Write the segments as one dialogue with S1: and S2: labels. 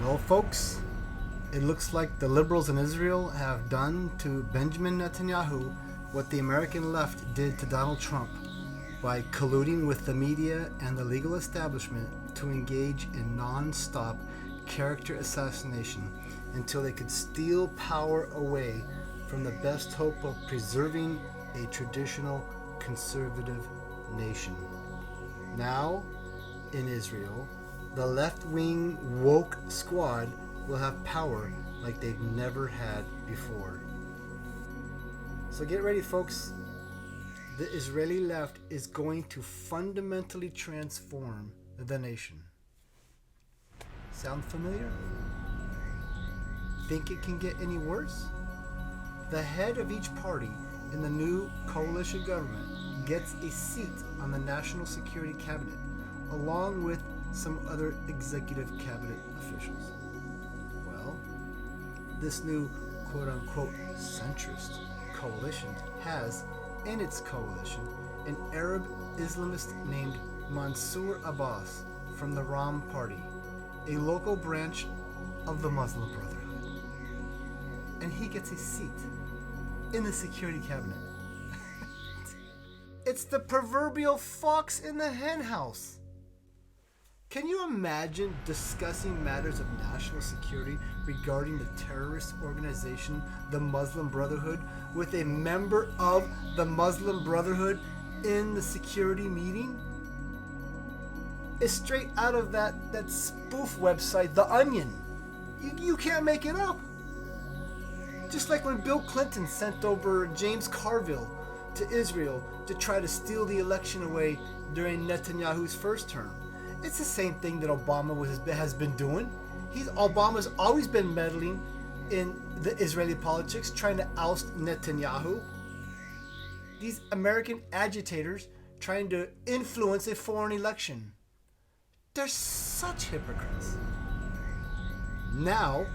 S1: Well, folks, it looks like the liberals in Israel have done to Benjamin Netanyahu what the American left did to Donald Trump by colluding with the media and the legal establishment to engage in non-stop character assassination until they could steal power away from the best hope of preserving a traditional conservative nation. Now, in Israel, the left-wing woke squad will have power like they've never had before. So get ready, folks. The Israeli left is going to fundamentally transform the nation. Sound familiar? Think it can get any worse? The head of each party in the new coalition government gets a seat on the National Security Cabinet, along with some other executive cabinet officials. Well, this new quote-unquote centrist coalition has in its coalition an Arab Islamist named Mansour Abbas from the Ram Party, a local branch of the Muslim Brotherhood. And he gets a seat in the security cabinet. It's the proverbial fox in the henhouse. Can you imagine discussing matters of national security regarding the terrorist organization, the Muslim Brotherhood, with a member of the Muslim Brotherhood in the security meeting? It's straight out of that spoof website, The Onion. You can't make it up. Just like when Bill Clinton sent over James Carville to Israel to try to steal the election away during Netanyahu's first term. It's the same thing that Obama has been doing. Obama's always been meddling in the Israeli politics, trying to oust Netanyahu. These American agitators trying to influence a foreign election. They're such hypocrites. Now,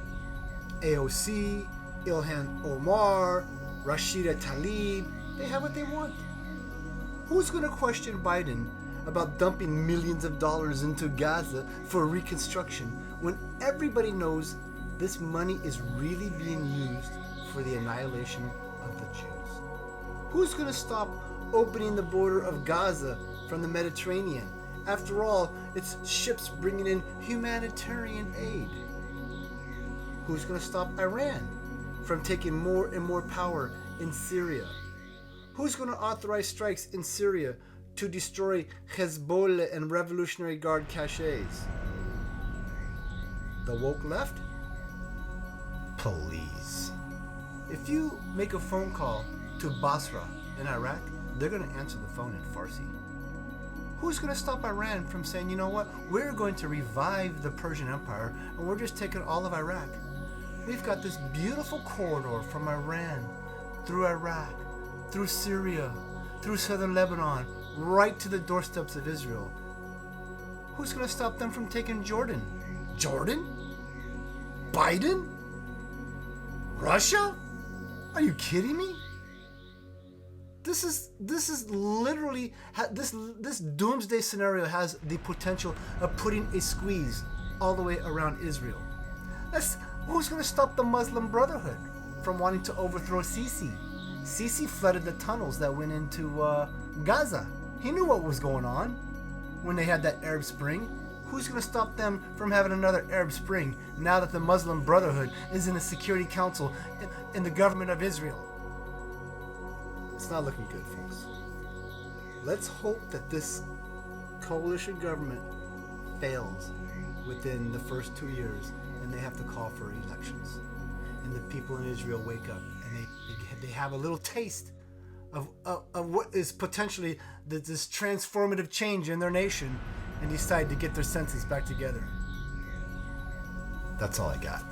S1: AOC, Ilhan Omar, Rashida Tlaib, they have what they want. Who's going to question Biden about dumping millions of dollars into Gaza for reconstruction when everybody knows this money is really being used for the annihilation of the Jews? Who's going to stop opening the border of Gaza from the Mediterranean? After all, it's ships bringing in humanitarian aid. Who's going to stop Iran from taking more and more power in Syria? Who's going to authorize strikes in Syria to destroy Hezbollah and Revolutionary Guard caches? The woke left? Please. If you make a phone call to Basra in Iraq, they're going to answer the phone in Farsi. Who's going to stop Iran from saying, you know what, we're going to revive the Persian Empire and we're just taking all of Iraq? We've got this beautiful corridor from Iran, through Iraq, through Syria, through southern Lebanon, right to the doorsteps of Israel. Who's going to stop them from taking Jordan? Jordan? Biden? Russia? Are you kidding me? This is literally this doomsday scenario has the potential of putting a squeeze all the way around Israel. Who's going to stop the Muslim Brotherhood from wanting to overthrow Sisi? Sisi flooded the tunnels that went into Gaza. He knew what was going on when they had that Arab Spring. Who's going to stop them from having another Arab Spring now that the Muslim Brotherhood is in the Security Council in the government of Israel? It's not looking good, folks. Let's hope that this coalition government fails within the first 2 years and they have to call for elections. And the people in Israel wake up and they have a little taste of what is potentially this transformative change in their nation and decide to get their senses back together. That's all I got.